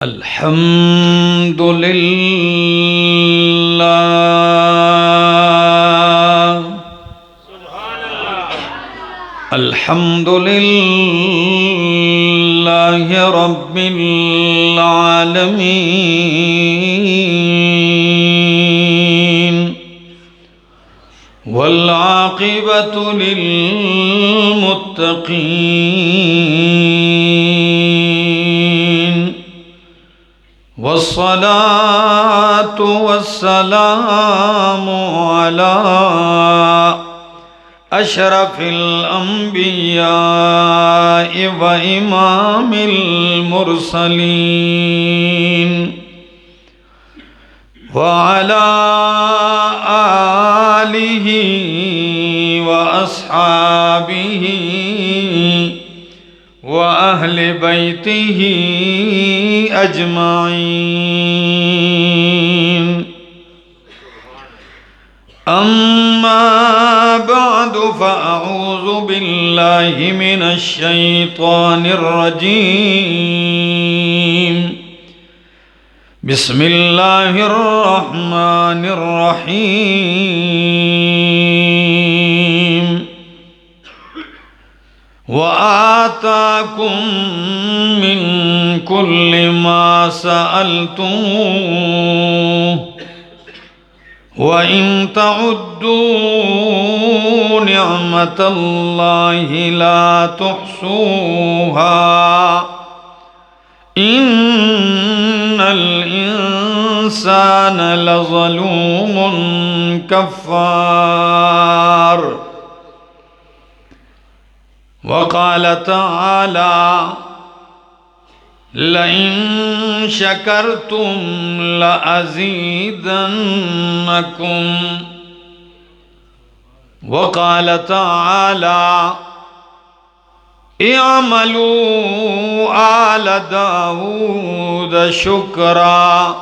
الحمد لله الحمد لله رب العالمين والعاقبة للمتقين والصلاة والسلام على أشرف الأنبياء وإمام المرسلين وعلى آله وأصحابه وأهل بيته أجمعين أما بعد فأعوذ بالله من الشيطان الرجيم بسم الله الرحمن الرحيم وآتاكم من كل ما سألتموه وإن تعدوا نعمة الله لا تحصوها إن الإنسان لظلوم كفار وقال تعالى لئن شكرتم لأزيدنكم وقال تعالى اعملوا آل داود شكرا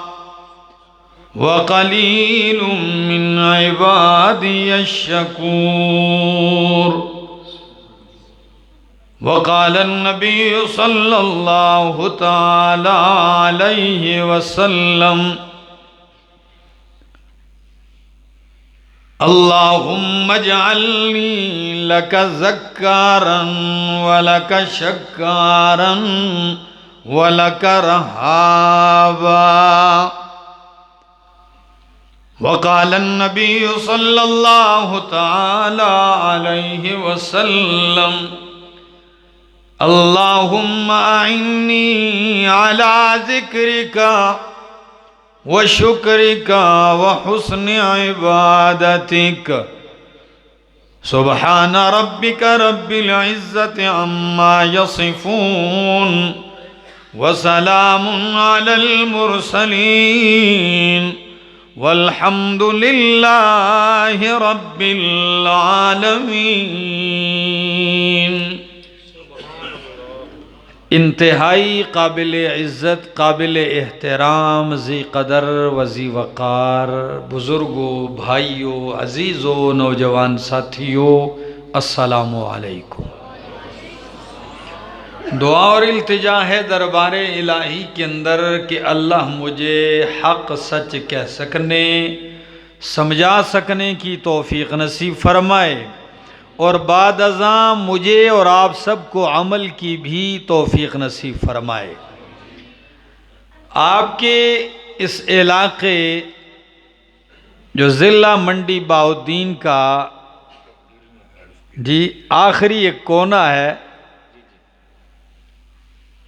وقليل من عبادي الشكور وقال النبي صلى الله تعالى عليه وسلم اللهم اجعلني لك ذكارا ولك شكارا ولك رهابا وقال النبي صلى الله تعالى عليه وسلم اللهم أعني على ذكرك وشكرك وحسن عبادتك سبحان ربك رب العزة عما يصفون وسلام على المرسلين والحمد لله رب العالمین۔ انتہائی قابل عزت، قابل احترام، ذی قدر و ذی وقار بزرگوں، بھائیوں، عزیزوں، نوجوان ساتھیوں، السلام علیکم۔ دعا اور التجا ہے دربار الہی کے اندر کہ اللہ مجھے حق سچ کہہ سکنے، سمجھا سکنے کی توفیق نصیب فرمائے، اور بعد ازاں مجھے اور آپ سب کو عمل کی بھی توفیق نصیب فرمائے۔ آپ کے اس علاقے جو ضلع منڈی بہاؤالدین کا آخری ایک کونا ہے،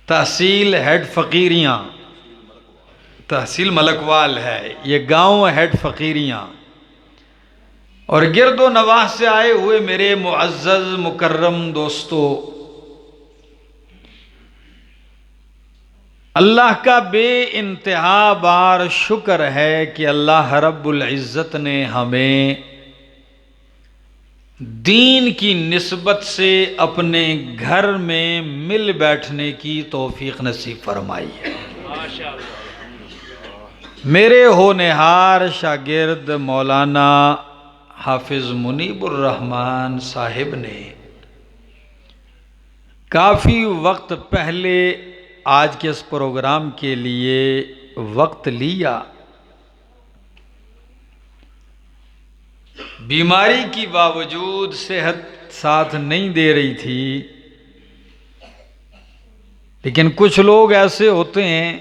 تحصیل ہیڈ فقیریاں، تحصیل ملکوال ہے، یہ گاؤں ہیڈ فقیریاں، اور گرد و نواح سے آئے ہوئے میرے معزز مکرم دوستو، اللہ کا بے انتہا بار شکر ہے کہ اللہ رب العزت نے ہمیں دین کی نسبت سے اپنے گھر میں مل بیٹھنے کی توفیق نصیب فرمائی ہے۔ میرے ہونہار شاگرد مولانا حافظ منیب الرحمن صاحب نے کافی وقت پہلے آج کے اس پروگرام کے لیے وقت لیا۔ بیماری کی باوجود صحت ساتھ نہیں دے رہی تھی، لیکن کچھ لوگ ایسے ہوتے ہیں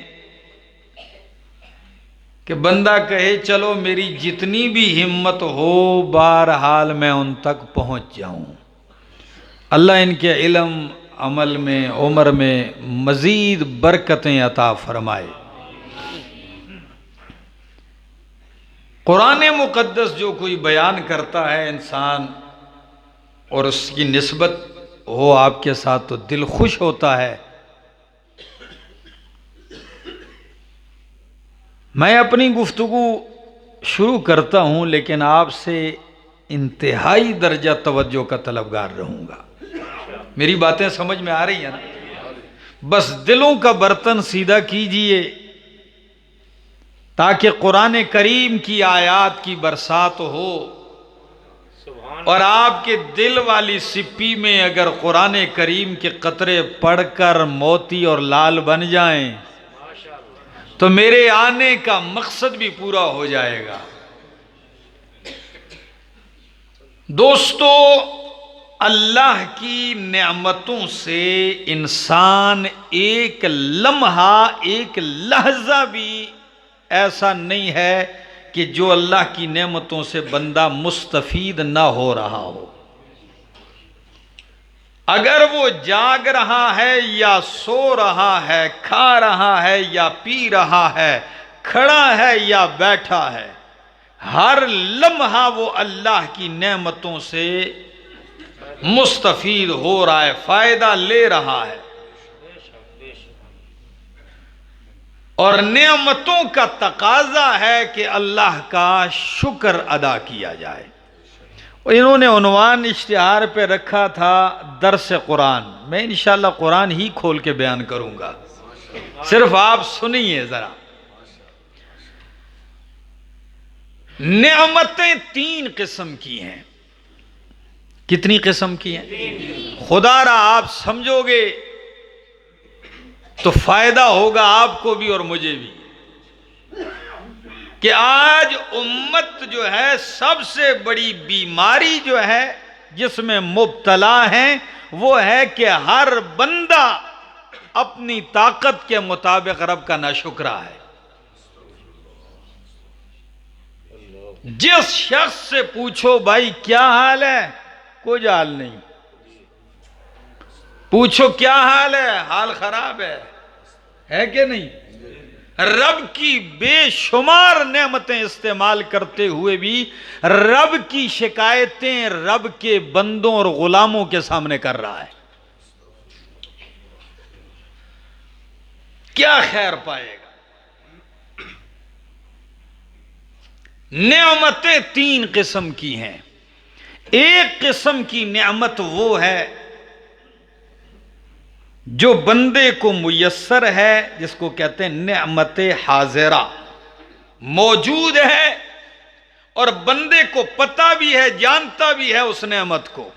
کہ بندہ کہے چلو میری جتنی بھی ہمت ہو بہرحال میں ان تک پہنچ جاؤں۔ اللہ ان کے علم، عمل میں، عمر میں مزید برکتیں عطا فرمائے۔ قرآن مقدس جو کوئی بیان کرتا ہے انسان اور اس کی نسبت ہو آپ کے ساتھ تو دل خوش ہوتا ہے۔ میں اپنی گفتگو شروع کرتا ہوں لیکن آپ سے انتہائی درجہ توجہ کا طلبگار رہوں گا۔ میری باتیں سمجھ میں آ رہی ہیں نا؟ بس دلوں کا برتن سیدھا کیجئے تاکہ قرآن کریم کی آیات کی برسات ہو، اور آپ کے دل والی سپی میں اگر قرآن کریم کے قطرے پڑھ کر موتی اور لال بن جائیں تو میرے آنے کا مقصد بھی پورا ہو جائے گا۔ دوستو، اللہ کی نعمتوں سے انسان ایک لمحہ، ایک لحظہ بھی ایسا نہیں ہے کہ جو اللہ کی نعمتوں سے بندہ مستفید نہ ہو رہا ہو۔ اگر وہ جاگ رہا ہے یا سو رہا ہے، کھا رہا ہے یا پی رہا ہے، کھڑا ہے یا بیٹھا ہے، ہر لمحہ وہ اللہ کی نعمتوں سے مستفید ہو رہا ہے، فائدہ لے رہا ہے۔ اور نعمتوں کا تقاضا ہے کہ اللہ کا شکر ادا کیا جائے۔ انہوں نے عنوان اشتہار پہ رکھا تھا درس قرآن۔ میں انشاءاللہ قرآن ہی کھول کے بیان کروں گا، صرف آپ سنیے ذرا۔ نعمتیں تین قسم کی ہیں۔ کتنی قسم کی ہیں؟ خدا را آپ سمجھو گے تو فائدہ ہوگا آپ کو بھی اور مجھے بھی، کہ آج امت جو ہے سب سے بڑی بیماری جو ہے جس میں مبتلا ہیں وہ ہے کہ ہر بندہ اپنی طاقت کے مطابق رب کا ناشکرا ہے۔ جس شخص سے پوچھو بھائی کیا حال ہے، کوئی حال نہیں۔ پوچھو کیا حال ہے، حال خراب ہے کہ نہیں؟ رب کی بے شمار نعمتیں استعمال کرتے ہوئے بھی رب کی شکایتیں رب کے بندوں اور غلاموں کے سامنے کر رہا ہے۔ کیا خیر پائے گا؟ نعمتیں تین قسم کی ہیں۔ ایک قسم کی نعمت وہ ہے جو بندے کو میسر ہے، جس کو کہتے ہیں نعمت حاضرہ، موجود ہے اور بندے کو پتہ بھی ہے، جانتا بھی ہے اس نعمت کو۔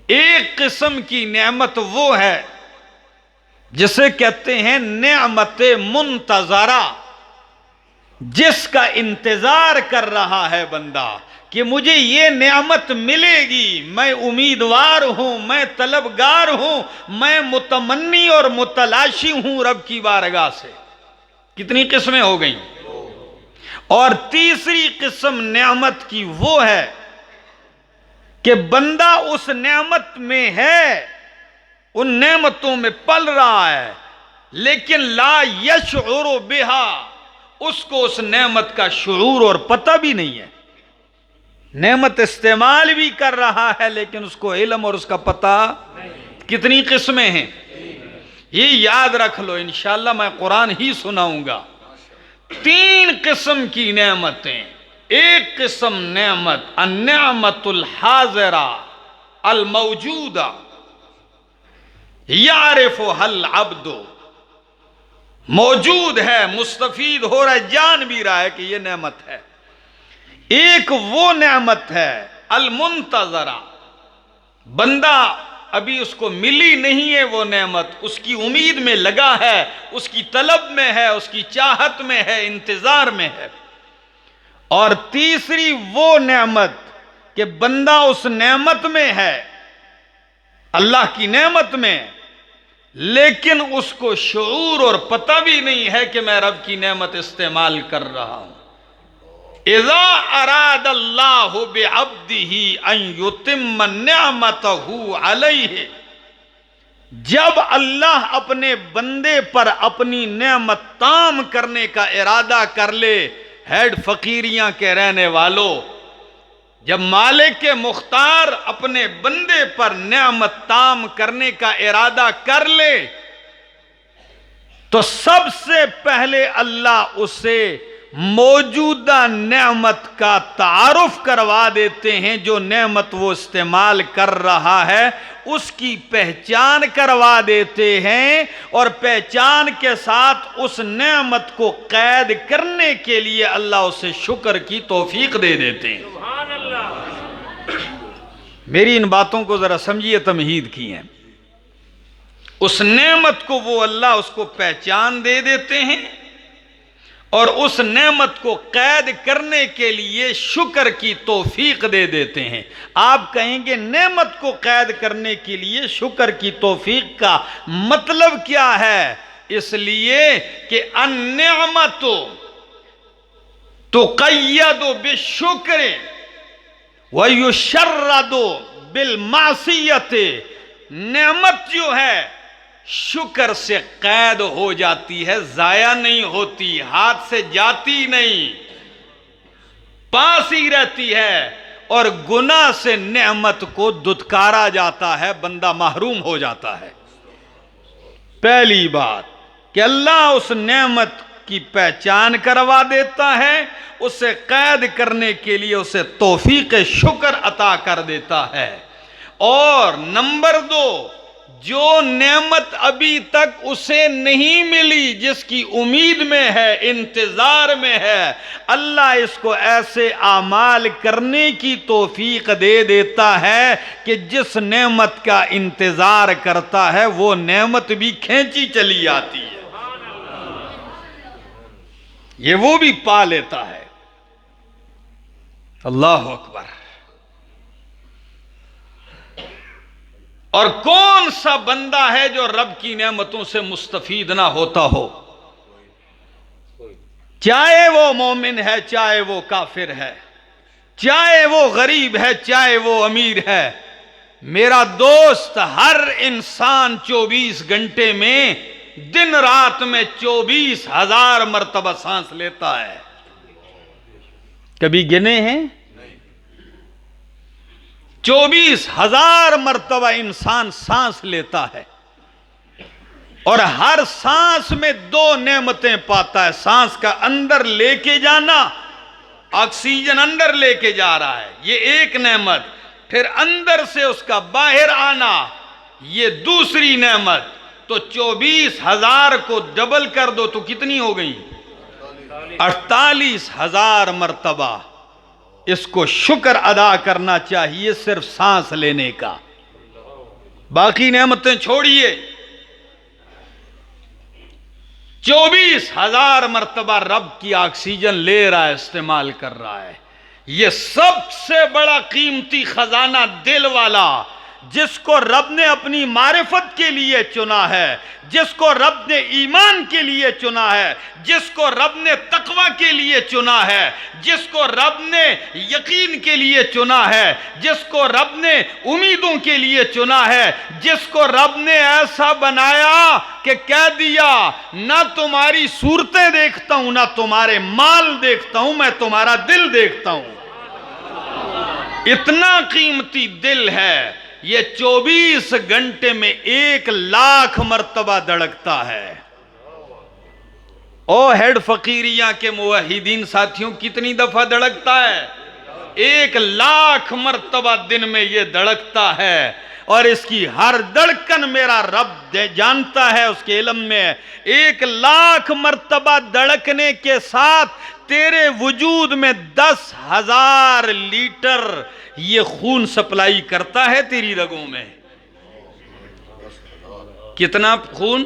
ایک قسم کی نعمت وہ ہے جسے کہتے ہیں نعمت منتظرہ، جس کا انتظار کر رہا ہے بندہ کہ مجھے یہ نعمت ملے گی، میں امیدوار ہوں، میں طلبگار ہوں، میں متمنی اور متلاشی ہوں رب کی بارگاہ سے۔ کتنی قسمیں ہو گئیں؟ اور تیسری قسم نعمت کی وہ ہے کہ بندہ اس نعمت میں ہے، ان نعمتوں میں پل رہا ہے، لیکن لا یشعر بہا، اس کو اس نعمت کا شعور اور پتہ بھی نہیں ہے۔ نعمت استعمال بھی کر رہا ہے لیکن اس کو علم اور اس کا پتہ۔ کتنی قسمیں ہیں یہ یاد رکھ لو، انشاءاللہ میں قرآن ہی سناؤں گا۔ تین قسم کی نعمتیں۔ ایک قسم نعمت النعمت الحاضرہ الموجودہ یعرفها العبد، موجود ہے، مستفید ہو رہا ہے، جان بھی رہا ہے کہ یہ نعمت ہے۔ ایک وہ نعمت ہے المنتظرہ، بندہ ابھی اس کو ملی نہیں ہے وہ نعمت، اس کی امید میں لگا ہے، اس کی طلب میں ہے، اس کی چاہت میں ہے، انتظار میں ہے۔ اور تیسری وہ نعمت کہ بندہ اس نعمت میں ہے، اللہ کی نعمت میں، لیکن اس کو شعور اور پتہ بھی نہیں ہے کہ میں رب کی نعمت استعمال کر رہا ہوں۔ اذا اراد اللہ بعبدہ ان یتم نعمتہ علیہ، جب اللہ اپنے بندے پر اپنی نعمت تام کرنے کا ارادہ کر لے، ہیڈ فقیریاں کے رہنے والوں، جب مالک مختار اپنے بندے پر نعمت تام کرنے کا ارادہ کر لے تو سب سے پہلے اللہ اسے موجودہ نعمت کا تعارف کروا دیتے ہیں۔ جو نعمت وہ استعمال کر رہا ہے اس کی پہچان کروا دیتے ہیں، اور پہچان کے ساتھ اس نعمت کو قید کرنے کے لیے اللہ اسے شکر کی توفیق دے دیتے ہیں۔ سبحان اللہ۔ میری ان باتوں کو ذرا سمجھیے، تمہید کی ہیں۔ اس نعمت کو وہ اللہ اس کو پہچان دے دیتے ہیں اور اس نعمت کو قید کرنے کے لیے شکر کی توفیق دے دیتے ہیں۔ آپ کہیں گے نعمت کو قید کرنے کے لیے شکر کی توفیق کا مطلب کیا ہے؟ اس لیے کہ النعمت تقید بالشکر ویشرد بالمعصیت، نعمت جو ہے شکر سے قید ہو جاتی ہے، ضائع نہیں ہوتی، ہاتھ سے جاتی نہیں، پاس ہی رہتی ہے، اور گناہ سے نعمت کو دھتکارا جاتا ہے، بندہ محروم ہو جاتا ہے۔ پہلی بات کہ اللہ اس نعمت کی پہچان کروا دیتا ہے، اسے قید کرنے کے لیے اسے توفیق شکر عطا کر دیتا ہے۔ اور نمبر دو، جو نعمت ابھی تک اسے نہیں ملی، جس کی امید میں ہے، انتظار میں ہے، اللہ اس کو ایسے اعمال کرنے کی توفیق دے دیتا ہے کہ جس نعمت کا انتظار کرتا ہے وہ نعمت بھی کھینچی چلی آتی ہے، یہ وہ بھی پا لیتا ہے۔ اللہ اکبر۔ اور کون سا بندہ ہے جو رب کی نعمتوں سے مستفید نہ ہوتا ہو؟ چاہے وہ مومن ہے، چاہے وہ کافر ہے، چاہے وہ غریب ہے، چاہے وہ امیر ہے۔ میرا دوست، ہر انسان 24 گھنٹے میں، دن رات میں 24,000 مرتبہ سانس لیتا ہے۔ کبھی گنے ہیں؟ 24,000 مرتبہ انسان سانس لیتا ہے، اور ہر سانس میں 2 نعمتیں پاتا ہے۔ سانس کا اندر لے کے جانا، آکسیجن اندر لے کے جا رہا ہے، یہ ایک نعمت، پھر اندر سے اس کا باہر آنا، یہ دوسری نعمت۔ تو 24,000 کو ڈبل کر دو تو کتنی ہو گئی؟ 48,000 مرتبہ اس کو شکر ادا کرنا چاہیے صرف سانس لینے کا، باقی نعمتیں چھوڑیے۔ 24,000 مرتبہ رب کی آکسیجن لے رہا ہے، استعمال کر رہا ہے۔ یہ سب سے بڑا قیمتی خزانہ دل والا، جس کو رب نے اپنی معرفت کے لیے چنا ہے، جس کو رب نے ایمان کے لیے چنا ہے، جس کو رب نے تقوی کے لیے چنا ہے، جس کو رب نے یقین کے لیے چنا ہے، جس کو رب نے امیدوں کے لیے چنا ہے، جس کو رب نے ایسا بنایا کہ کہہ دیا نہ تمہاری صورتیں دیکھتا ہوں، نہ تمہارے مال دیکھتا ہوں، میں تمہارا دل دیکھتا ہوں۔ اتنا قیمتی دل ہے، یہ 24 گھنٹے میں 1,00,000 مرتبہ دھڑکتا ہے۔ او ہیڈ فقیریاں کے موحدین ساتھیوں، کتنی دفعہ دھڑکتا ہے؟ 1,00,000 مرتبہ دن میں یہ دھڑکتا ہے، اور اس کی ہر دھڑکن میرا رب جانتا ہے، اس کے علم میں۔ 1,00,000 مرتبہ دھڑکنے کے ساتھ تیرے وجود میں 10,000 لیٹر یہ خون سپلائی کرتا ہے تیری رگوں میں۔ کتنا خون؟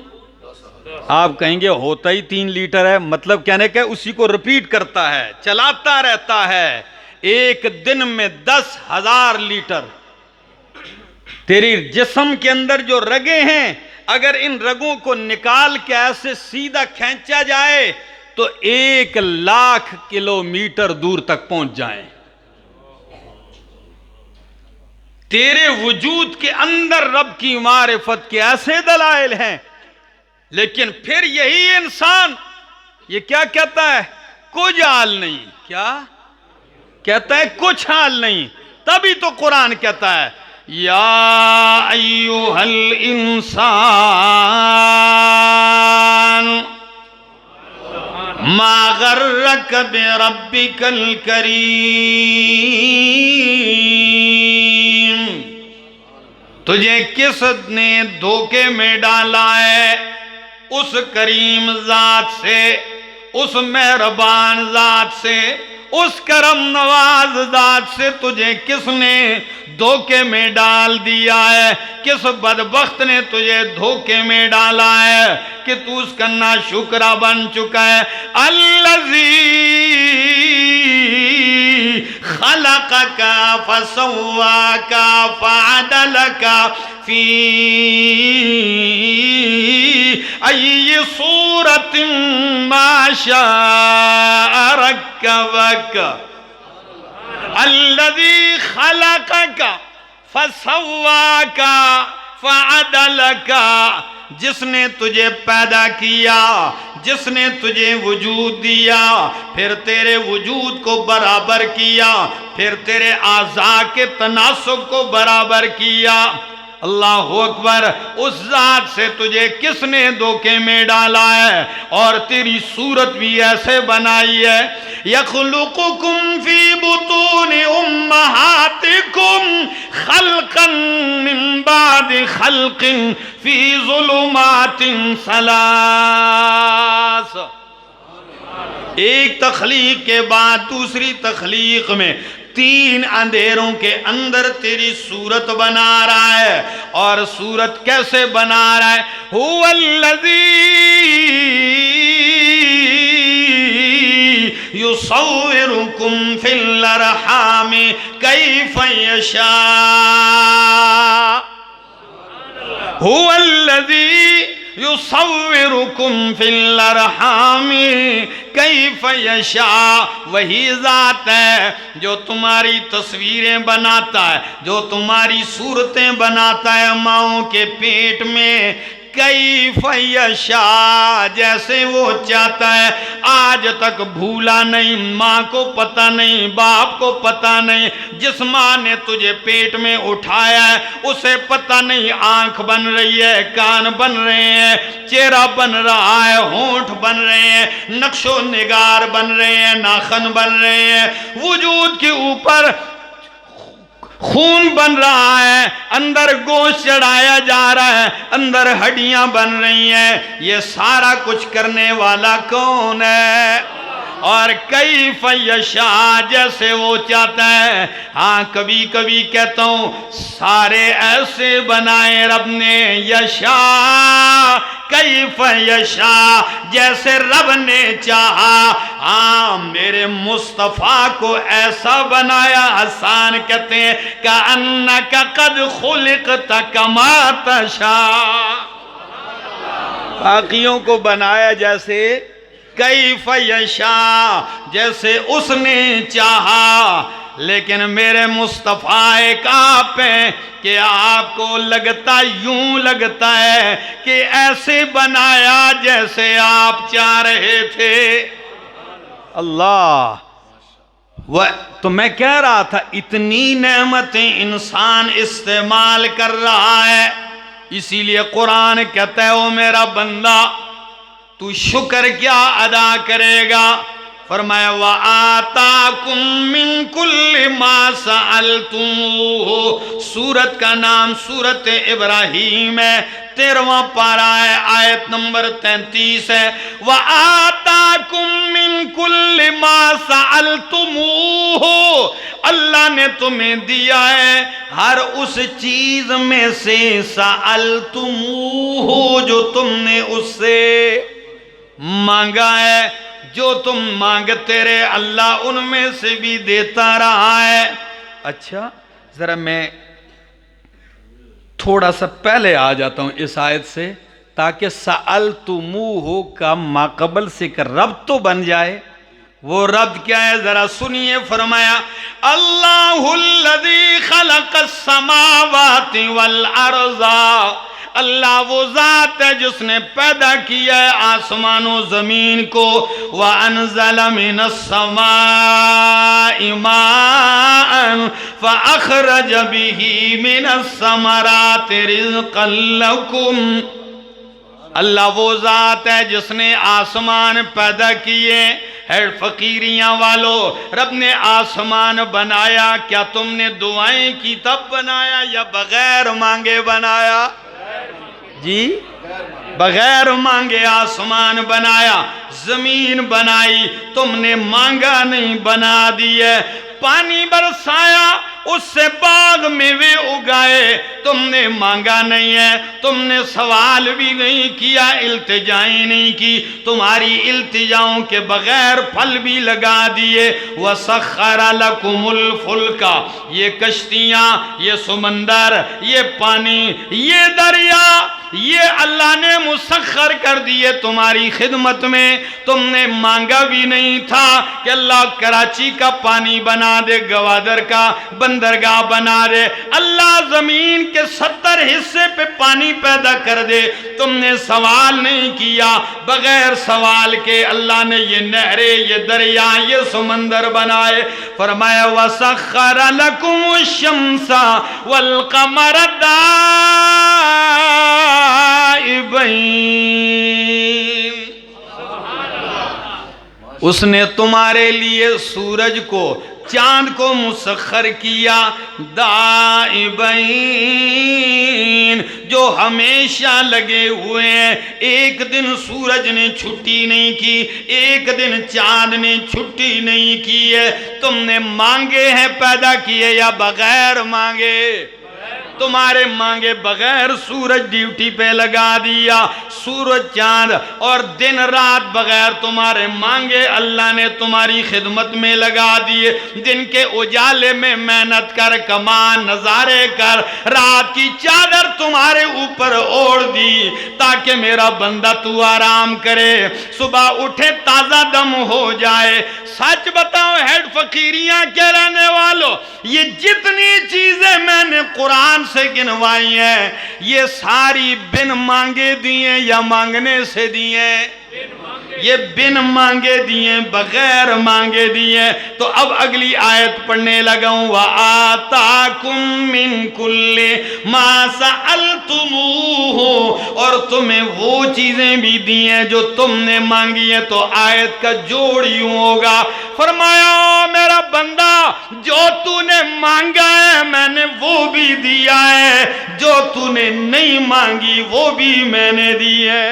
آپ کہیں گے ہوتا ہی 3 لیٹر ہے، مطلب کہنے کہ اسی کو ریپیٹ کرتا ہے، چلاتا رہتا ہے، ایک دن میں 10,000 لیٹر۔ تیری جسم کے اندر جو رگیں ہیں، اگر ان رگوں کو نکال کے ایسے سیدھا کھینچا جائے تو 1,00,000 کلومیٹر دور تک پہنچ جائیں۔ تیرے وجود کے اندر رب کی معرفت کے ایسے دلائل ہیں، لیکن پھر یہی انسان یہ کیا کہتا ہے؟ کچھ حال نہیں۔ کیا کہتا ہے؟ کچھ حال نہیں۔ تبھی تو قرآن کہتا ہے یا ایھا الانسان ما غرک بربک الکریم، تجھے کس نے دھوکے میں ڈالا ہے؟ اس کریم ذات سے، اس مہربان ذات سے، اس کرم نواز ذات سے تجھے کس نے دھوکے میں ڈال دیا ہے؟ کس بدبخت نے تجھے دھوکے میں ڈالا ہے کہ تو اس کا ناشکرا بن چکا ہے؟ الذی خلقک فسواک فعدلک فی ای صورت ما شاء رکبک، الذی خلقک فسواک فعدلک، جس نے تجھے پیدا کیا، جس نے تجھے وجود دیا، پھر تیرے وجود کو برابر کیا، پھر تیرے اعضاء کے تناسب کو برابر کیا۔ اللہ اکبر! اس ذات سے تجھے کس نے دھوکے میں ڈالا ہے اور تیری صورت بھی ایسے بنائی ہے؟ یخلقکم فی بطون امہاتکم خلقا من بعد خلق فی ظلمات ثلاث، ایک تخلیق کے بعد دوسری تخلیق میں 3 اندھیروں کے اندر تیری صورت بنا رہا ہے۔ اور صورت کیسے بنا رہا ہے؟ هو الذی یصورکم فی الارحام کیف یشاء، هو الذی یصورکم فی الارحام کیف یشاء، وہی ذات ہے جو تمہاری تصویریں بناتا ہے، جو تمہاری صورتیں بناتا ہے ماؤں کے پیٹ میں، کیف یشاء، جیسے وہ چاہتا ہے۔ آج تک بھولا نہیں، ماں کو پتہ نہیں، باپ کو پتہ نہیں، جس ماں نے تجھے پیٹ میں اٹھایا ہے اسے پتہ نہیں آنکھ بن رہی ہے، کان بن رہے ہیں، چہرہ بن رہا ہے، ہونٹ بن رہے ہیں، نقش و نگار بن رہے ہیں، ناخن بن رہے ہیں، وجود کے اوپر خون بن رہا ہے، اندر گوشت چڑھایا جا رہا ہے، اندر ہڈیاں بن رہی ہیں۔ یہ سارا کچھ کرنے والا کون ہے؟ اور کیف یشاء، جیسے وہ چاہتا ہے۔ ہاں کبھی کبھی کہتا ہوں سارے ایسے بنائے رب نے، یشاء کیف یشاء، جیسے رب نے چاہا۔ ہاں میرے مصطفیٰ کو ایسا بنایا، حسان کہتے ہیں کأنک قد خلقت کما تشاء، باقیوں کو بنایا جیسے کیف یشاء، جیسے اس نے چاہا۔ لیکن میرے مصطفیٰ ایک آپ ہیں کہ آپ کو لگتا، یوں لگتا ہے کہ ایسے بنایا جیسے آپ چاہ رہے تھے۔ اللہ! تو میں کہہ رہا تھا اتنی نعمتیں انسان استعمال کر رہا ہے، اسی لیے قرآن کہتا ہے او میرا بندہ تو شکر کیا ادا کرے گا؟ فرمایا وَآتَاكُم مِّن كُلِّ مَا سَأَلْتُمُوهُ، سورت کا نام سورت ابراہیم ہے، 13واں پارہ ہے، آیت نمبر 33 ہے۔ وَآتَاكُم لَكُم مِّن كُلِّ مَا سَأَلْتُمُوهُ، اللہ نے تمہیں دیا ہے ہر اس چیز میں سے سَأَلْتُمُوهُ جو تم نے اس سے مانگا ہے. جو تم مانگتے رہے اللہ ان میں سے بھی دیتا رہا ہے. اچھا ذرا میں تھوڑا سا پہلے آ جاتا ہوں اس آیت سے تاکہ سألتموہ کا ماقبل سے کا ربط تو بن جائے. وہ ربط کیا ہے ذرا سنیے. فرمایا اللہ الذی خلق السماوات والارض، اللہ وہ ذات ہے جس نے پیدا کیا ہے آسمان و زمین کو. وَأَنزَلَ مِنَ السَّمَاءِ مَاءً فَأَخْرَجَ بِهِ مِنَ الثَّمَرَاتِ رِزْقًا لَكُمْ. اللہ وہ ذات ہے جس نے آسمان پیدا کیے. ہے فقیریاں والو، رب نے آسمان بنایا، کیا تم نے دعائیں کی تب بنایا یا بغیر مانگے بنایا؟ جی بغیر مانگے آسمان بنایا. زمین بنائی تم نے مانگا نہیں بنا دی ہے. پانی برسایا اس سے باغ میوے اگائے تم نے مانگا نہیں ہے. تم نے سوال بھی نہیں کیا، التجائیں نہیں کی، تمہاری التجاؤں کے بغیر پھل بھی لگا دیے. وَسَخَّرَ لَكُمُ الْفُلْكَ، یہ کشتیاں، یہ سمندر، یہ پانی، یہ دریا، یہ اللہ نے مسخر کر دیے تمہاری خدمت میں. تم نے مانگا بھی نہیں تھا کہ اللہ کراچی کا پانی بنا دے، گوادر کا بندرگاہ بنا دے، اللہ زمین کے 70 حصے پہ پانی پیدا کر دے. تم نے سوال نہیں کیا، بغیر سوال کے اللہ نے یہ نہریں، یہ دریا، یہ سمندر بنائے. فرمایا وَسَخَّرَ لَكُمُ الشَّمْسَ وَالْقَمَرَ دَائِبَيْنِ، اس نے تمہارے لیے سورج کو چاند کو مسخر کیا دائبین، جو ہمیشہ لگے ہوئے ہیں. ایک دن سورج نے چھٹی نہیں کی، ایک دن چاند نے چھٹی نہیں کی ہے. تم نے مانگے ہیں پیدا کیے یا بغیر مانگے؟ تمہارے مانگے بغیر سورج ڈیوٹی پہ لگا دیا، سورج چاند اور دن رات بغیر تمہارے مانگے اللہ نے تمہاری خدمت میں لگا دیے. دن کے اجالے میں محنت کر، کمان نظارے کر، رات کی چادر تمہارے اوپر اوڑھ دی تاکہ میرا بندہ تو آرام کرے، صبح اٹھے تازہ دم ہو جائے. سچ بتاؤ ہیڈ فقیریاں کے رہنے والوں، یہ جتنی چیزیں میں نے قرآن سے گنوائی ہیں یہ ساری بن مانگے دیے یا مانگنے سے دیے؟ یہ بن مانگے دیے، بغیر مانگے دیے. تو اب اگلی آیت پڑھنے لگا ہوں. وَآتَاكُم مِّن كُلِّ مَا سَأَلْتُمُوهُ، اور تمہیں وہ چیزیں بھی دی ہیں جو تم نے مانگی ہیں. تو آیت کا جوڑ یوں ہوگا. فرمایا میرا بندہ جو تو نے مانگا ہے میں نے وہ بھی دیا ہے، جو تو نے نہیں مانگی وہ بھی میں نے دی ہے.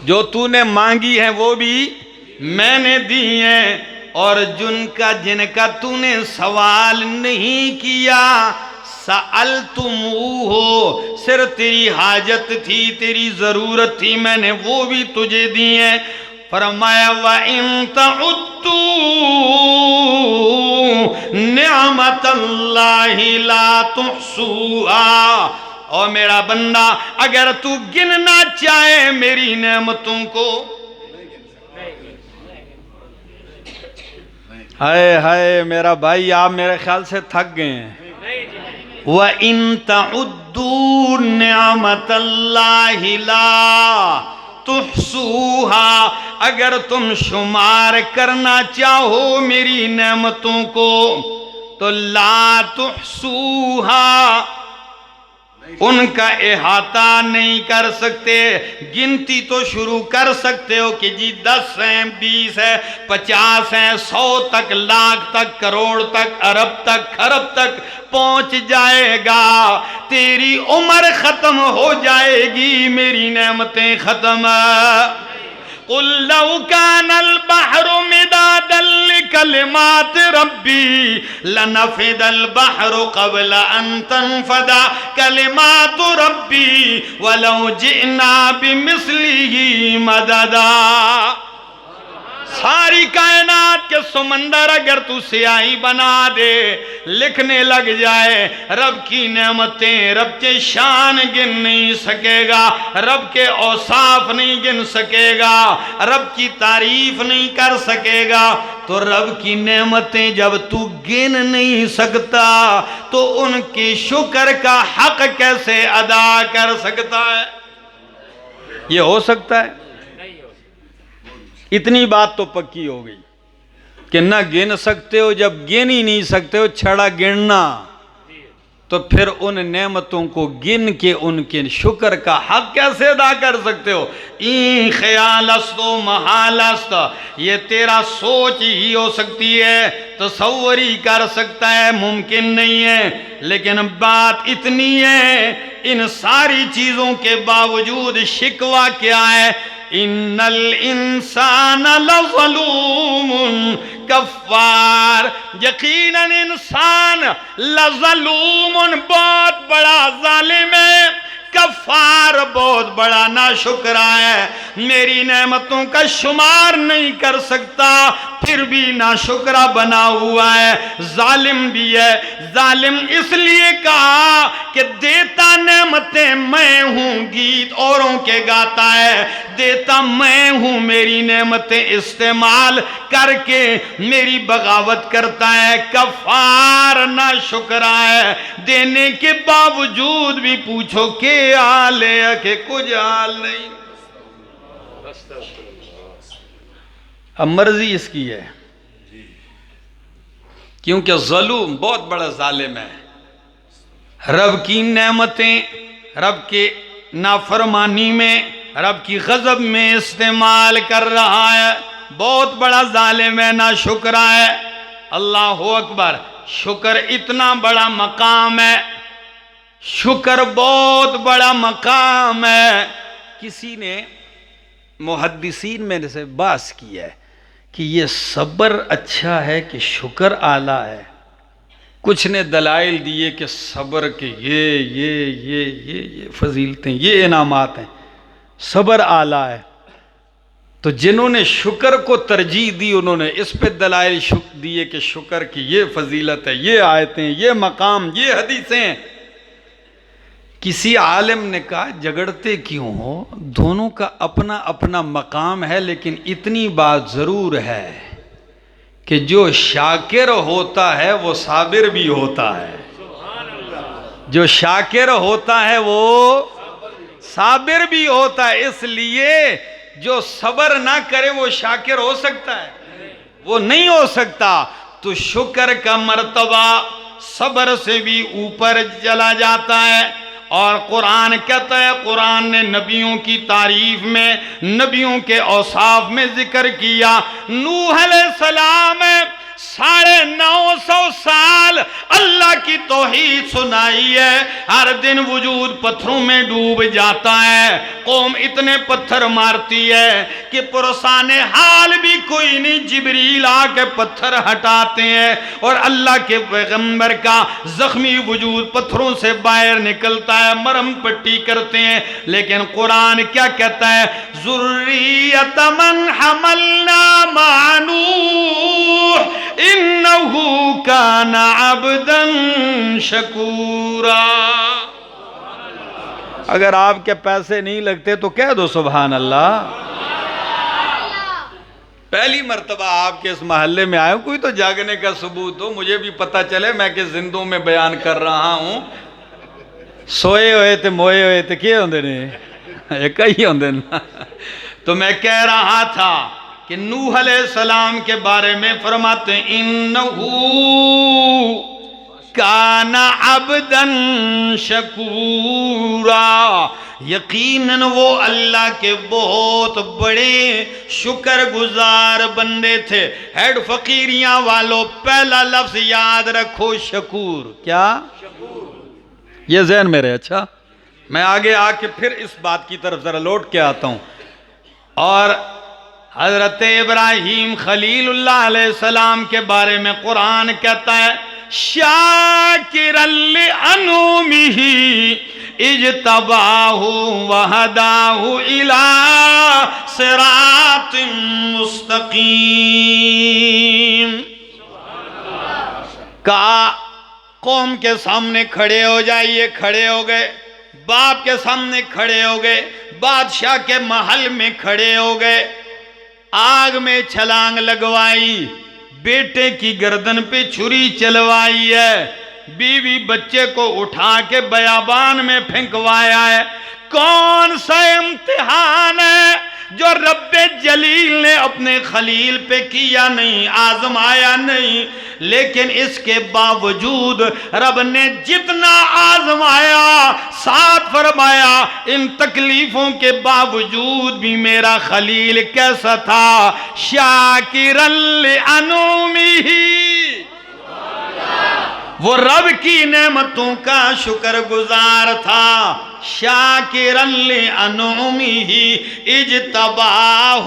جو تو نے مانگی ہے وہ بھی میں نے دی ہیں، اور جن کا تو نے سوال نہیں کیا سألتموہ، صرف تیری حاجت تھی، تیری ضرورت تھی، میں نے وہ بھی تجھے دی ہیں. فرمایا وَإِن تَعُدُّوا نِعْمَتَ اللَّهِ لَا تُحْصُوهَا. اور میرا بندہ اگر تو گننا چاہے میری نعمتوں کو، ہائے ہائے میرا بھائی آپ میرے خیال سے تھک گئے ہیں. وَإِن تَعُدُّوا نِعْمَتَ اللَّهِ لَا تُحْصُوهَا، اگر تم شمار کرنا چاہو میری نعمتوں کو تو لا تحصوها، ان کا احاطہ نہیں کر سکتے. گنتی تو شروع کر سکتے ہو کہ جی 10 ہیں، 20 ہیں، 50 ہیں، 100 تک، لاکھ تک، کروڑ تک، ارب تک، خرب تک پہنچ جائے گا. تیری عمر ختم ہو جائے گی، میری نعمتیں ختم. قل لو كان البحر مدادا لكلمات ربي لنفد البحر قبل أن تنفد كلمات ربي ولو جئنا بمثله مددا. ساری کائنات کے سمندر اگر تو سیاہی بنا دے، لکھنے لگ جائے، رب کی نعمتیں، رب کے شان گن نہیں سکے گا، رب کے اوصاف نہیں گن سکے گا، رب کی تعریف نہیں کر سکے گا. تو رب کی نعمتیں جب تو گن نہیں سکتا تو ان کی شکر کا حق کیسے ادا کر سکتا ہے؟ یہ ہو سکتا ہے؟ اتنی بات تو پکی ہو گئی کہ نہ گن سکتے ہو. جب گن ہی نہیں سکتے ہو، چھڑا گننا، تو پھر ان نعمتوں کو گن کے ان کے شکر کا حق کیسے ادا کر سکتے ہو؟ این خیال است و محال است، یہ تیرا سوچ ہی ہو سکتی ہے، تصور ہی کر سکتا ہے، ممکن نہیں ہے. لیکن بات اتنی ہے، ان ساری چیزوں کے باوجود شکوہ کیا ہے؟ ان الانسان لظلوم کفار، یقیناً انسان لظلوم، بہت بڑا ظالم ہے، کفار، بہت بڑا ناشکرا ہے، میری نعمتوں کا شمار نہیں کر سکتا، پھر بھی ناشکرا بنا ہوا ہے، ظالم بھی ہے. ظالم اس لیے کہا کہ دیتا نعمتیں میں ہوں، گیت اوروں کے گاتا ہے، دیتا میں ہوں، میری نعمتیں استعمال کر کے میری بغاوت کرتا ہے. کفار، ناشکرا ہے، دینے کے باوجود بھی پوچھو کہ حال ہے کہ کچھ حال نہیں. اب مرضی اس کی ہے، کیونکہ ظلم بہت بڑا ظالم ہے. رب کی نعمتیں رب کے نافرمانی میں، رب کی غضب میں استعمال کر رہا ہے، بہت بڑا ظالم ہے، ناشکرا ہے. اللہ اکبر. شکر اتنا بڑا مقام ہے، شکر بہت بڑا مقام ہے. کسی نے محدثین میں سے بحث کی ہے کہ یہ صبر اچھا ہے کہ شکر اعلیٰ ہے. کچھ نے دلائل دیے کہ صبر کے یہ فضیلتیں، یہ انعامات ہیں، صبر اعلیٰ ہے. تو جنہوں نے شکر کو ترجیح دی انہوں نے اس پہ دلائل دیے کہ شکر کی یہ فضیلت ہے، یہ آیتیں، یہ مقام، یہ حدیثیں. کسی عالم نے کہا جگڑتے کیوں ہو، دونوں کا اپنا اپنا مقام ہے، لیکن اتنی بات ضرور ہے کہ جو شاکر ہوتا ہے وہ صابر بھی ہوتا ہے. جو شاکر ہوتا ہے وہ صابر بھی ہوتا ہے. اس لیے جو صبر نہ کرے وہ شاکر ہو سکتا ہے؟ وہ نہیں ہو سکتا. تو شکر کا مرتبہ صبر سے بھی اوپر چلا جاتا ہے. اور قرآن کہتا ہے، قرآن نے نبیوں کی تعریف میں، نبیوں کے اوصاف میں ذکر کیا. نوح علیہ السلام 950 سال اللہ کی توحید سنائی ہے، ہر دن وجود پتھروں میں ڈوب جاتا ہے. قوم اتنے پتھر مارتی ہے کہ پرسان حال بھی کوئی نہیں، جبریل آ کے پتھر ہٹاتے ہیں اور اللہ کے پیغمبر کا زخمی وجود پتھروں سے باہر نکلتا ہے، مرہم پٹی کرتے ہیں. لیکن قرآن کیا کہتا ہے؟ ذریۃ من حملنا مع نوح انہو کان عبدا شکورا. اگر آپ کے پیسے نہیں لگتے تو کہہ دو سبحان اللہ. پہلی مرتبہ آپ کے اس محلے میں آئے، کوئی تو جاگنے کا ثبوت ہو، مجھے بھی پتہ چلے میں کہ زندوں میں بیان کر رہا ہوں. سوئے ہوئے تھے، موئے ہوئے تھے، کیا ہوندے نے؟ ایک ہی ہوندے نا. تو میں کہہ رہا تھا کہ نوح علیہ السلام کے بارے میں فرماتے ہیں انہو کان عبدا شکورا، یقیناً وہ اللہ کے بہت بڑے شکر گزار بندے تھے. ہیڈ فقیریاں والوں پہلا لفظ یاد رکھو، شکور. کیا؟ یہ ذہن میں رہے. اچھا، میں آگے آ کے پھر اس بات کی طرف ذرا لوٹ کے آتا ہوں. اور حضرت ابراہیم خلیل اللہ علیہ السلام کے بارے میں قرآن کہتا ہے شاکرا لانعمہ اجتباہ وہداہ الی صراط مستقیم. کہا قوم کے سامنے کھڑے ہو جائیے، کھڑے ہو گئے. باپ کے سامنے کھڑے ہو گئے، بادشاہ کے محل میں کھڑے ہو گئے. آگ میں چھلانگ لگوائی، بیٹے کی گردن پہ چھری چلوائی ہے، بیوی بچے کو اٹھا کے بیابان میں پھینکوایا ہے. کون سا امتحان ہے جو رب جلیل نے اپنے خلیل پہ کیا نہیں، آزمایا نہیں، لیکن اس کے باوجود رب نے جتنا آزمایا ساتھ فرمایا ان تکلیفوں کے باوجود بھی میرا خلیل کیسا تھا؟ شاکرا لانعمہ، وہ رب کی نعمتوں کا شکر گزار تھا. شاکرا لانعمہ اجتباہ،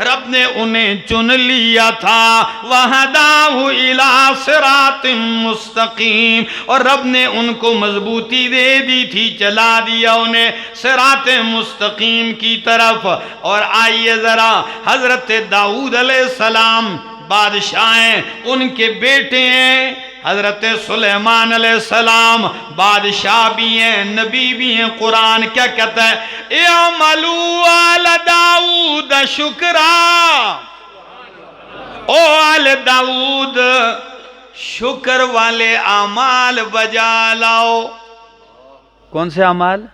رب نے انہیں چن لیا تھا. وہداہ الی صراط مستقیم، اور رب نے ان کو مضبوطی دے دی تھی، چلا دیا انہیں صراط مستقیم کی طرف. اور آئیے ذرا حضرت داؤد علیہ السلام بادشاہ ہیں، ان کے بیٹے ہیں. حضرت سلیمان علیہ السلام بادشاہ بھی ہیں، نبی بھی ہیں. قرآن کیا کہتا ہے؟ اعملوا آل داؤد شکرا، او آل داؤد شکر والے اعمال بجا لاؤ. کون سے اعمال؟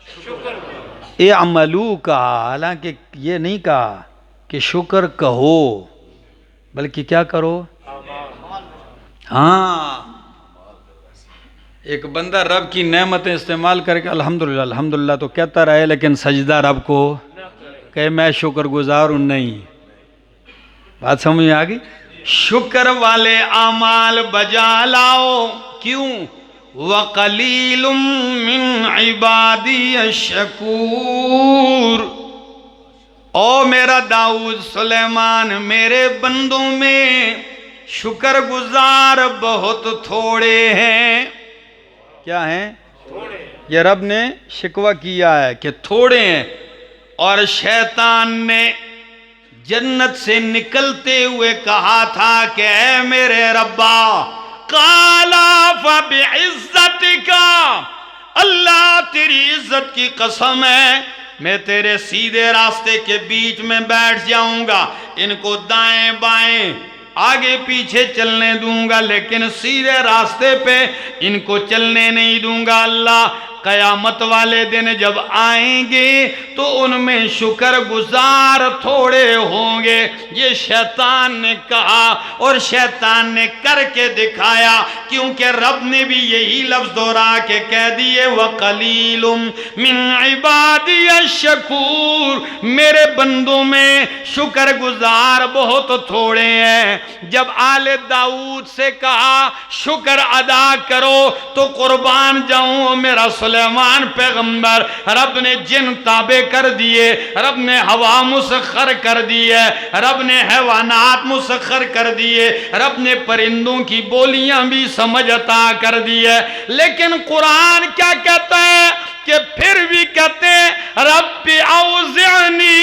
اعملوا کہا، حالانکہ یہ نہیں کہا کہ شکر کہو، بلکہ کیا کرو؟ ہاں، ایک بندہ رب کی نعمتیں استعمال کر کے الحمدللہ الحمدللہ تو کہتا رہے، لیکن سجدہ رب کو کہ میں شکر گزار ہوں نہیں. بات سمجھ میں آ گئی؟ شکر والے اعمال بجا لاؤ. کیوں؟ وَقَلِيلٌ مِّنْ عِبَادِيَ الشَّكُورُ، او میرا داؤد سلیمان، میرے بندوں میں شکر گزار بہت تھوڑے ہیں. کیا ہیں؟ یہ رب نے شکوہ کیا ہے کہ تھوڑے ہیں. اور شیطان نے جنت سے نکلتے ہوئے کہا تھا کہ اے میرے ربا، قَالَ فَبِعِزَّتِكَ، اللہ تیری عزت کی قسم ہے میں تیرے سیدھے راستے کے بیچ میں بیٹھ جاؤں گا، ان کو دائیں بائیں آگے پیچھے چلنے دوں گا، لیکن سیدھے راستے پہ ان کو چلنے نہیں دوں گا. اللہ قیامت والے دن جب آئیں گے تو ان میں شکر گزار تھوڑے ہوں گے. یہ شیطان نے کہا اور شیطان نے کر کے دکھایا، کیونکہ رب نے بھی یہی لفظ دہرا کے کہہ دیے وَقَلِيلٌ مِّنْ عِبَادِيَ الشَّكُورُ، میرے بندوں میں شکر گزار بہت تھوڑے ہیں. جب آل داؤد سے کہا شکر ادا کرو تو قربان جاؤں میرا سلیمان پیغمبر، رب نے جن تابع کر دیے، رب نے ہوا مسخر کر دیے، رب نے حیوانات مسخر کر دیے، رب نے پرندوں کی بولیاں بھی سمجھ عطا کر دیے. لیکن قرآن کیا کہتا ہے کہ پھر بھی کہتے ہیں رب اوزعنی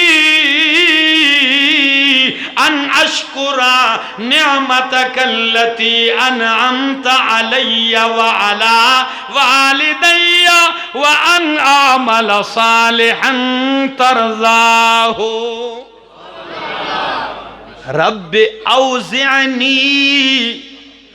ان اشکر نعمتک التی انعمت علی وعلا والدی وان اعمل صالحا ترضاہ. رب اوزعنی،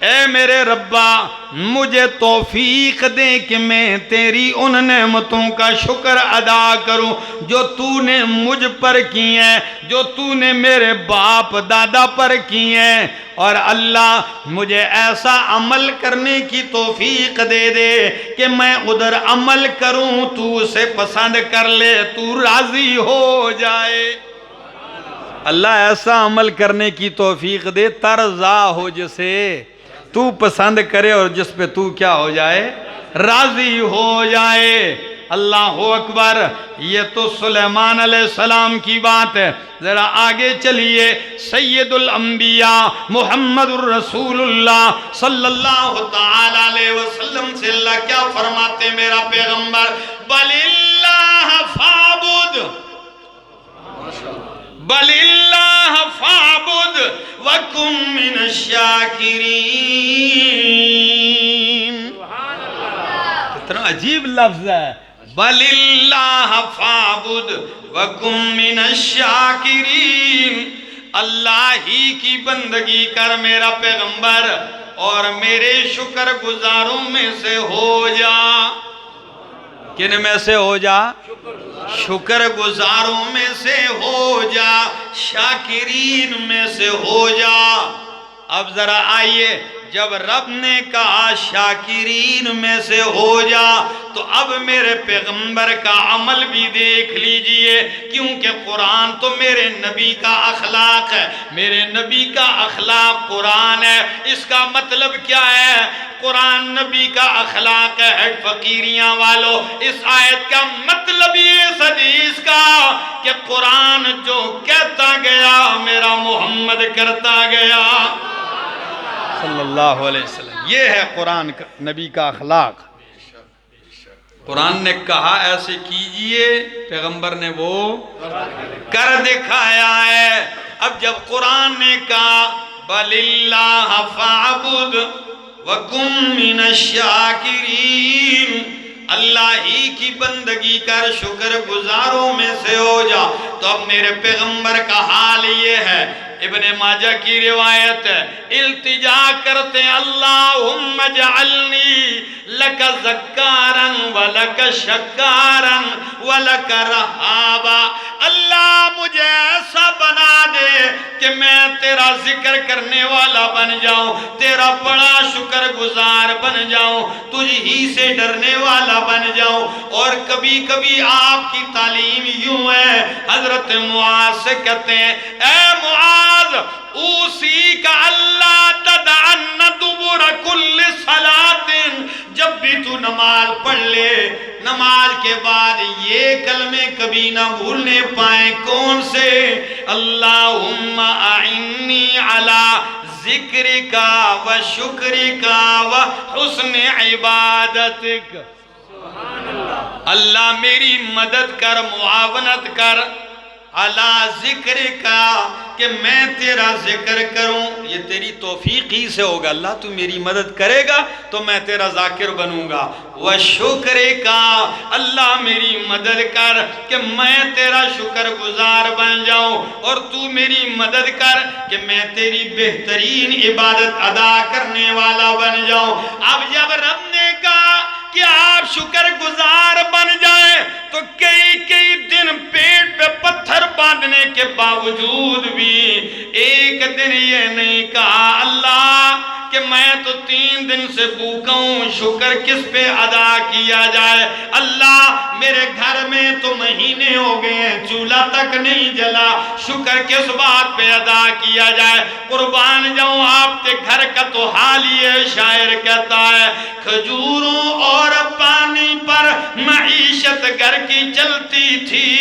اے میرے ربا مجھے توفیق دے کہ میں تیری ان نعمتوں کا شکر ادا کروں جو تو نے مجھ پر کی ہیں، جو تو نے میرے باپ دادا پر کی ہیں. اور اللہ مجھے ایسا عمل کرنے کی توفیق دے دے کہ میں ادھر عمل کروں، تو اسے پسند کر لے، تو راضی ہو جائے. اللہ ایسا عمل کرنے کی توفیق دے ترضا ہو، جسے تو پسند کرے اور جس پہ تو کیا ہو جائے؟ راضی ہو جائے. اللہ اکبر، یہ تو سلیمان علیہ السلام کی بات ہے۔ ذرا آگے چلیے، سید الانبیاء محمد الرسول اللہ صلی اللہ تعالی علیہ وسلم سے اللہ کیا فرماتے میرا پیغمبر؟ بل اللہ فاعبد، بل اللہ فاعبد وکن من الشاکرین۔ کتنا عجیب لفظ ہے، بل اللہ فاعبد وکن من الشاکرین، اللہ ہی کی بندگی کر میرا پیغمبر اور میرے شکر گزاروں میں سے ہو جا۔ کن میں سے ہو جا؟ شکر گزاروں میں سے ہو جا، شاکرین میں سے ہو جا۔ اب ذرا آئیے، جب رب نے کہا شاکرین میں سے ہو جا تو اب میرے پیغمبر کا عمل بھی دیکھ لیجئے، کیونکہ قرآن تو میرے نبی کا اخلاق ہے، میرے نبی کا اخلاق قرآن ہے۔ اس کا مطلب کیا ہے؟ قرآن نبی کا اخلاق ہے فقیریاں والو۔ اس آیت کا مطلب یہ اس حدیث کا کہ قرآن جو کہتا گیا میرا محمد کرتا گیا صلی اللہ علیہ وسلم۔ یہ ہے قرآن نبی کا اخلاق۔ قرآن نے کہا ایسے کیجئے، پیغمبر نے وہ کر دکھایا ہے۔ اب جب قرآن نے کہا بل اللہ فاعبد وکن من الشاکرین، اللہ ہی کی بندگی کر، شکر گزاروں میں سے ہو جا، تو اب میرے پیغمبر کا حال یہ ہے۔ ابن ماجہ کی روایت ہے، التجا کرتے اللہم اجعلنی لک ذکارا ولک شکارا ولک رہابا، اللہ مجھے ایسا بنا دے کہ میں تیرا ذکر کرنے والا بن جاؤں، تیرا بڑا شکر گزار بن جاؤں، تجھ ہی سے ڈرنے والا بن جاؤں۔ اور کبھی کبھی آپ کی تعلیم یوں ہے، حضرت معاذ سے کہتے ہیں اے معاذ اوسی کا اللہ تدعن دبر کل صلاۃ، جب بھی تو نماز پڑھ لے نماز کے بعد یہ کلمے کبھی نہ بھولنے پائیں۔ کون سے؟ اللہم اعنی علی ذکرک و شکرک و حسن عبادتک، اللہ میری مدد کر، معاونت کر، علی ذکر کا، کہ میں تیرا ذکر کروں۔ یہ تیری توفیق ہی سے ہوگا، اللہ تو میری مدد کرے گا تو میں تیرا ذاکر بنوں گا۔ وشکر کا، اللہ میری مدد کر کہ میں تیرا شکر گزار بن جاؤں، اور تو میری مدد کر کہ میں تیری بہترین عبادت ادا کرنے والا بن جاؤں۔ اب جب رب نے کہا کہ آپ شکر گزار بن جائیں تو کئی دن پیٹ پہ پتھر باندھنے کے باوجود بھی ایک دن یہ نہیں کہا اللہ کہ میں تو 3 دن سے بھوکا ہوں، شکر کس پہ ادا کیا جائے؟ اللہ میرے گھر میں تو مہینے ہو گئے ہیں چولہا تک نہیں جلا، شکر کس بات پہ ادا کیا جائے؟ قربان جاؤں آپ کے گھر کا تو حال یہ شاعر کہتا ہے، کھجوروں اور پانی پر معیشت گھر کی چلتی تھی،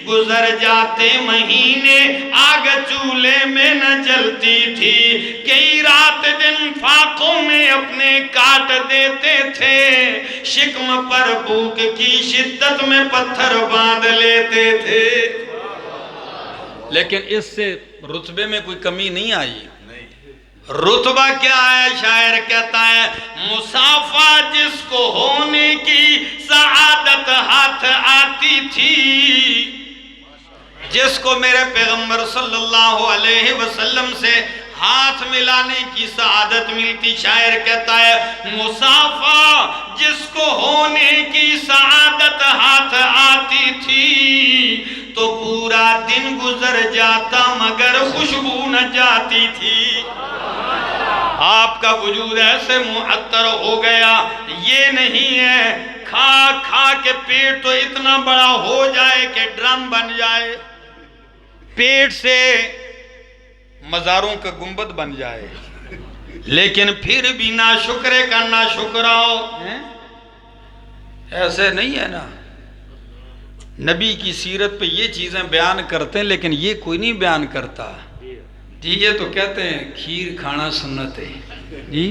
گزر جاتے مہینے آگ چولہے میں نہ جلتی تھی، کئی رات دن فاقوں میں اپنے کاٹ دیتے تھے، شکم پر بھوک کی شدت میں پتھر باندھ لیتے تھے۔ لیکن اس سے رتبے میں کوئی کمی نہیں آئی۔ رتبہ کیا ہے؟ شاعر کہتا ہے مسافہ جس کو ہونے کی سعادت ہاتھ آتی تھی، جس کو میرے پیغمبر صلی اللہ علیہ وسلم سے ہاتھ ملانے کی سعادت ملتی، شاعر کہتا ہے مسافہ جس کو ہونے کی سعادت ہاتھ آتی تھی، تو پورا دن گزر جاتا مگر خوشبو نہ جاتی تھی۔ آپ کا وجود ایسے معطر ہو گیا، یہ نہیں ہے کھا کھا کے پیٹ تو اتنا بڑا ہو جائے کہ ڈرم بن جائے، پیٹ سے مزاروں کا گنبد بن جائے، لیکن پھر بھی ناشکرے کا ناشکرہ ہو۔ ایسے نہیں ہے نا، نبی کی سیرت پہ یہ چیزیں بیان کرتے ہیں لیکن یہ کوئی نہیں بیان کرتا جی۔ یہ تو کہتے ہیں کھیر کھانا سنت ہے جی،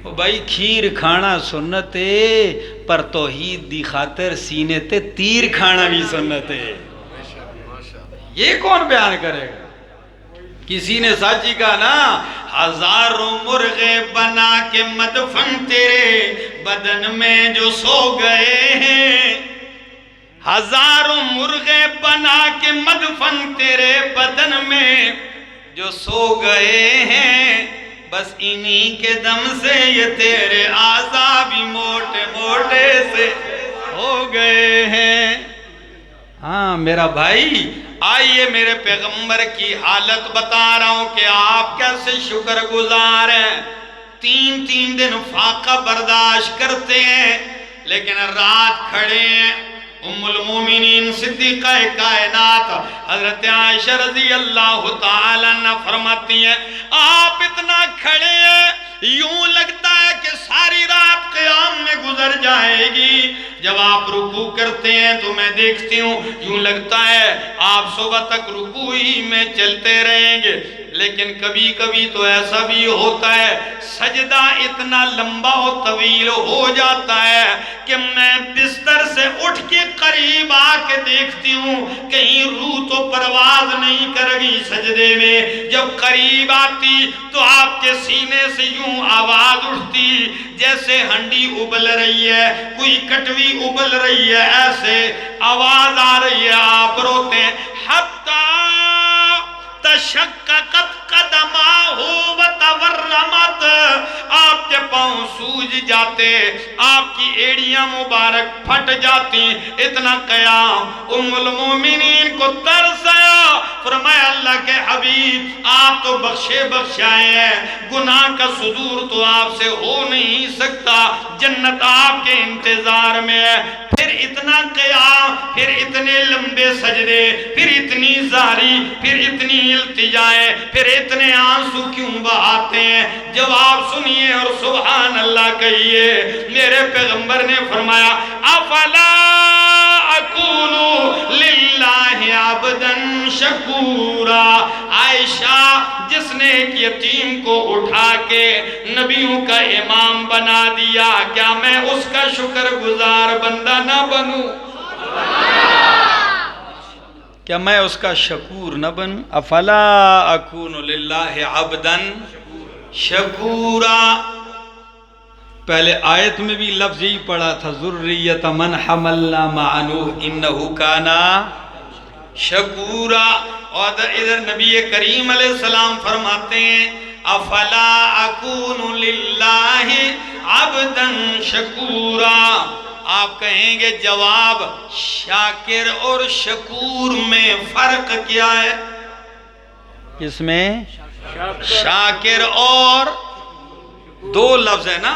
او بھائی کھیر کھانا سنت ہے، پر توحید دی خاطر سینے تے تیر کھانا بھی سنت ہے۔ یہ کون بیان کرے گا؟ کسی نے سچی کہا نا، ہزاروں مرغے بنا کے مدفن تیرے بدن میں جو سو گئے ہیں، ہزاروں مرغے بنا کے مدفن تیرے بدن میں جو سو گئے ہیں، بس انہی کے دم سے یہ تیرے اعضاء بھی موٹے موٹے سے ہو گئے ہیں۔ ہاں میرا بھائی، آئیے میرے پیغمبر کی حالت بتا رہا ہوں کہ آپ کیسے شکر گزار ہیں۔ تین دن فاقہ برداشت کرتے ہیں لیکن رات کھڑے ہیں۔ ام المومنین صدیقہ کائنات حضرت عائشہ رضی اللہ تعالیٰ عنہ فرماتی ہیں، آپ اتنا کھڑے ہیں یوں لگتا ہے کہ ساری رات قیام میں گزر جائے گی۔ جب آپ رکوع کرتے ہیں تو میں دیکھتی ہوں یوں لگتا ہے آپ صبح تک رکوع ہی میں چلتے رہیں گے۔ لیکن کبھی کبھی تو ایسا بھی ہوتا ہے سجدہ اتنا لمبا و طویل ہو جاتا ہے کہ میں بستر سے اٹھ کے قریب آ کے دیکھتی ہوں کہیں روح تو پرواز نہیں کر گئی سجدے میں۔ جب قریب آتی تو آپ کے سینے سے یوں آواز اٹھتی جیسے ہنڈی ابل رہی ہے، کوئی کٹوی ابل رہی ہے، ایسے آواز آ رہی ہے۔ آپ روتے ہیں، حتی تشققت قدماہ وتورمت، آپ کے پاؤں سوج جاتے، آپ کی ایڑیاں مبارک پھٹ جاتی۔ اتنا قیام ام المومنین کو ترس آیا، فرمایا اللہ کے حبیب آپ تو بخشے بخشائے ہیں، گناہ کا صدور تو آپ سے ہو نہیں سکتا، جنت آپ کے انتظار میں ہے۔ پھر اتنا قیام، پھر اتنے لمبے سجدے، پھر اتنی زاری، پھر اتنی التجائے، پھر اتنے آنسو کیوں بہاتے ہیں؟ جواب سنیے اور سبحان اللہ کہیے۔ میرے پیغمبر نے فرمایا، افلا اکونو للہ عبدا شکورا۔ عائشہ جس نے ایک یتیم کو اٹھا کے نبیوں کا امام بنا دیا، کیا میں اس کا شکر گزار بندہ نہ بنوں؟ کیا میں اس کا شکور نہ بنوں؟ افلا اکون للہ عبدا شکورا۔ پہلے آیت میں بھی لفظ یہی پڑھا تھا، ذریۃ من حملنا مع نوح انہ کان شکورا۔ اور ادھر نبی کریم علیہ السلام فرماتے ہیں، افلا اکون للہ عبدا شکورا۔ آپ کہیں گے جواب، شاکر اور شکور میں فرق کیا ہے؟ اس میں شاکر اور دو لفظ ہے نا،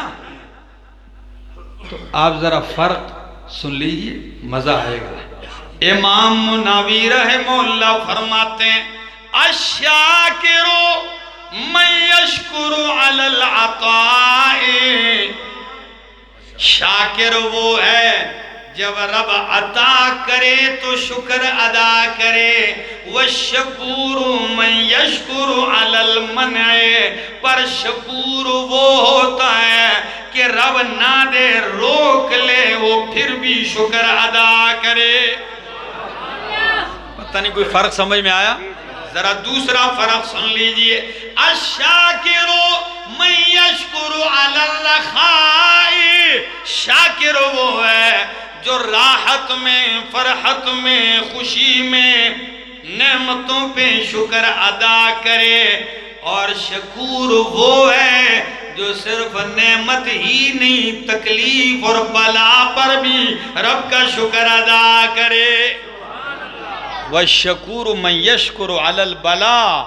تو آپ ذرا فرق سن لیجئے، مزہ آئے گا۔ امام مناوی رحمہ اللہ فرماتے ہیں، الشاکر من یشکر علی العطاء، شاکر وہ ہے جب رب عطا کرے تو شکر ادا کرے، والشکور من یشکر علی المنع، پر شکور وہ ہوتا ہے کہ رب نہ دے روک لے وہ پھر بھی شکر ادا کرے۔ پتہ نہیں کوئی فرق سمجھ میں آیا؟ ذرا دوسرا فرق سن لیجئے، الشاکر من یشکر علی الرخاء، شاکر وہ ہے جو راحت میں، فرحت میں، خوشی میں، نعمتوں پہ شکر ادا کرے، اور شکور وہ ہے جو صرف نعمت ہی نہیں تکلیف اور بلا پر بھی رب کا شکر ادا کرے۔ وَالشَّكُورُ مَنْ يَشْكُرُ عَلَى الْبَلَا،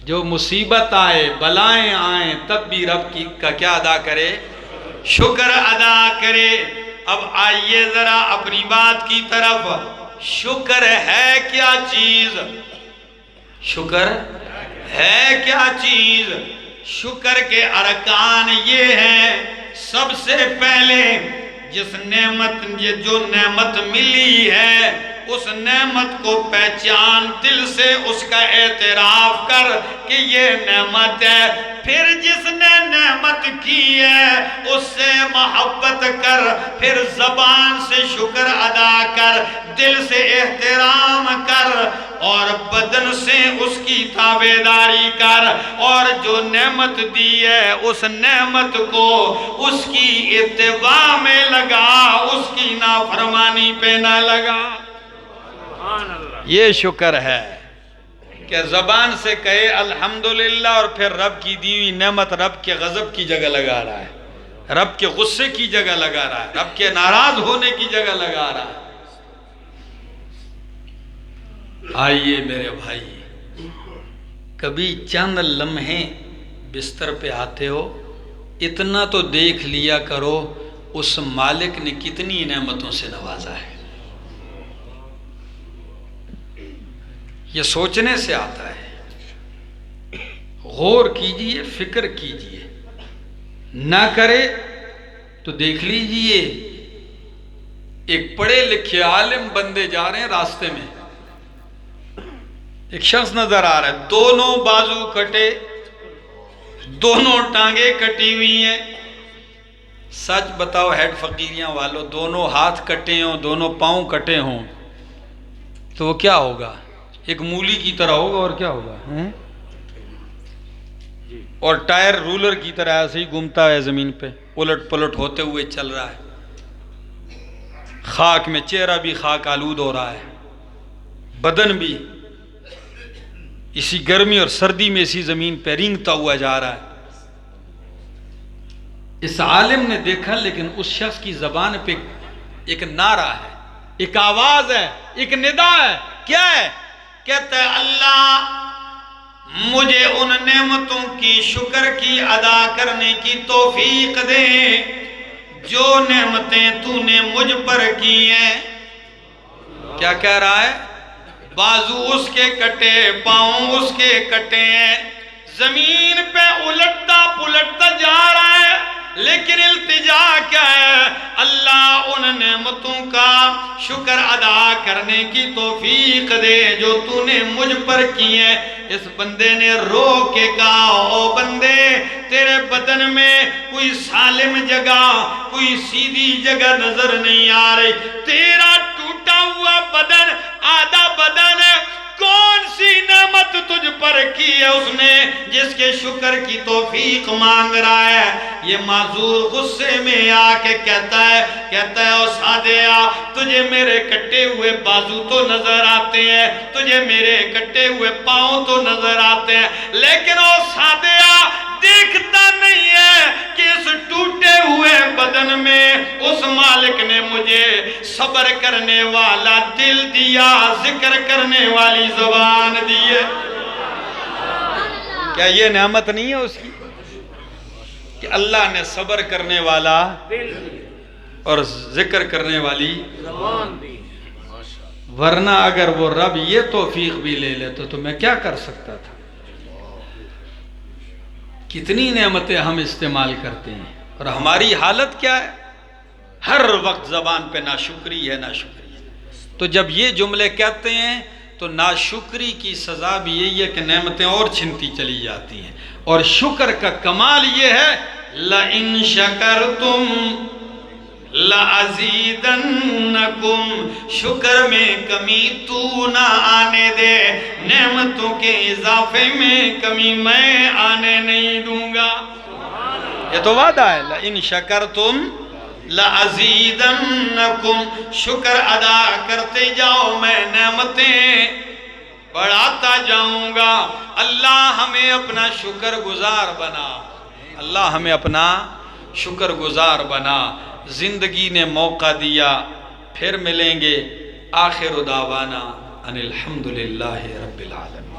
جو مصیبت آئے، بلائیں آئیں، تب بھی رب کی کا کیا ادا کرے؟ شکر ادا کرے۔ اب آئیے ذرا اپنی بات کی طرف، شکر ہے کیا چیز؟ شکر ہے کیا چیز؟ شکر کے ارکان یہ ہیں، سب سے پہلے جس نعمت جو نعمت ملی ہے اس نعمت کو پہچان، دل سے اس کا اعتراف کر کہ یہ نعمت ہے. پھر جس نے نعمت کی ہے اس سے محبت کر، پھر زبان سے شکر ادا کر، دل سے احترام کر اور بدن سے اس کی تابعداری کر، اور جو نعمت دی ہے اس نعمت کو اس کی اتباع میں لگا، اس کی نافرمانی پہ نہ لگا. یہ شکر ہے کہ زبان سے کہے الحمدللہ اور پھر رب کی دی ہوئی نعمت رب کے غضب کی جگہ لگا رہا ہے، رب کے غصے کی جگہ لگا رہا ہے، رب کے ناراض ہونے کی جگہ لگا رہا ہے. آئیے میرے بھائی، کبھی چند لمحے بستر پہ آتے ہو، اتنا تو دیکھ لیا کرو اس مالک نے کتنی نعمتوں سے نوازا ہے. یہ سوچنے سے آتا ہے. غور کیجئے، فکر کیجئے، نہ کرے تو دیکھ لیجئے ایک پڑھے لکھے عالم بندے جا رہے ہیں راستے میں، ایک شخص نظر آ رہا ہے، دونوں بازو کٹے، دونوں ٹانگیں کٹی ہوئی ہیں. سچ بتاؤ ہیڈ فقیریاں والوں، دونوں ہاتھ کٹے ہوں، دونوں پاؤں کٹے ہوں تو وہ کیا ہوگا؟ ایک مولی کی طرح ہوگا. اور کیا ہوگا؟ اور ٹائر رولر کی طرح ایسے ہی گھومتا ہے زمین پہ، الٹ پلٹ ہوتے ہوئے چل رہا ہے. خاک میں چہرہ بھی خاک آلود ہو رہا ہے، بدن بھی اسی گرمی اور سردی میں اسی زمین پہ رینگتا ہوا جا رہا ہے. اس عالم نے دیکھا، لیکن اس شخص کی زبان پہ ایک نعرہ ہے، ایک آواز ہے، ایک ندا ہے. کیا ہے؟ کہتا ہے اللہ مجھے ان نعمتوں کی شکر کی ادا کرنے کی توفیق دے جو نعمتیں تو نے مجھ پر کی ہیں. کیا کہہ رہا ہے؟ بازو اس کے کٹے، پاؤں اس کے کٹے ہیں، زمین پہ الٹتا پلٹتا جا رہا ہے، لیکن التجا کیا ہے؟ اللہ ان نعمتوں کا شکر ادا کرنے کی توفیق دے جو تو نے مجھ پر کی ہے. اس بندے نے رو کے کہا او بندے، تیرے بدن میں کوئی سالم جگہ، کوئی سیدھی جگہ نظر نہیں آ رہی. تیرا ٹوٹا ہوا بدن، آدھا بدن ہے، کون سی نعمت تجھ پر کی ہے اس نے جس کے شکر کی توفیق مانگ رہا ہے؟ یہ معذور غصے میں آ کے کہتا ہے او سادیا، تجھے میرے کٹے ہوئے بازو تو نظر آتے ہیں، تجھے میرے کٹے ہوئے پاؤں تو نظر آتے ہیں، لیکن او سادیا دیکھتا نہیں ہے کہ اس ٹوٹے ہوئے بدن میں اس مالک نے مجھے صبر کرنے والا دل دیا، ذکر کرنے والی زبان دی ہے. کیا یہ نعمت نہیں ہے اس کی کہ اللہ نے صبر کرنے والا اور ذکر کرنے والی زبان دی؟ ورنہ اگر وہ رب یہ توفیق بھی لے لیتا تو میں کیا کر سکتا تھا؟ کتنی نعمتیں ہم استعمال کرتے ہیں اور ہماری حالت کیا ہے؟ ہر وقت زبان پہ ناشکری ہے، ناشکری ہے. تو جب یہ جملے کہتے ہیں تو ناشکری کی سزا بھی یہی ہے کہ نعمتیں اور چھنتی چلی جاتی ہیں. اور شکر کا کمال یہ ہے لَإِن شَكَرْتُمْ لَأَزِيدَنَّكُمْ، شکر میں کمی تو نہ آنے دے، نعمتوں کے اضافے میں کمی میں آنے نہیں دوں گا. یہ تو وعدہ ہے لَإِن شَكَرْتُمْ لَأَزِيدَنَّكُمْ، شکر ادا کرتے جاؤ میں نعمتیں بڑھاتا جاؤں گا. اللہ ہمیں اپنا شکر گزار بنا، اللہ ہمیں اپنا شکر گزار بنا. زندگی نے موقع دیا، پھر ملیں گے. آخر دعوانا ان الحمدللہ رب العالمین.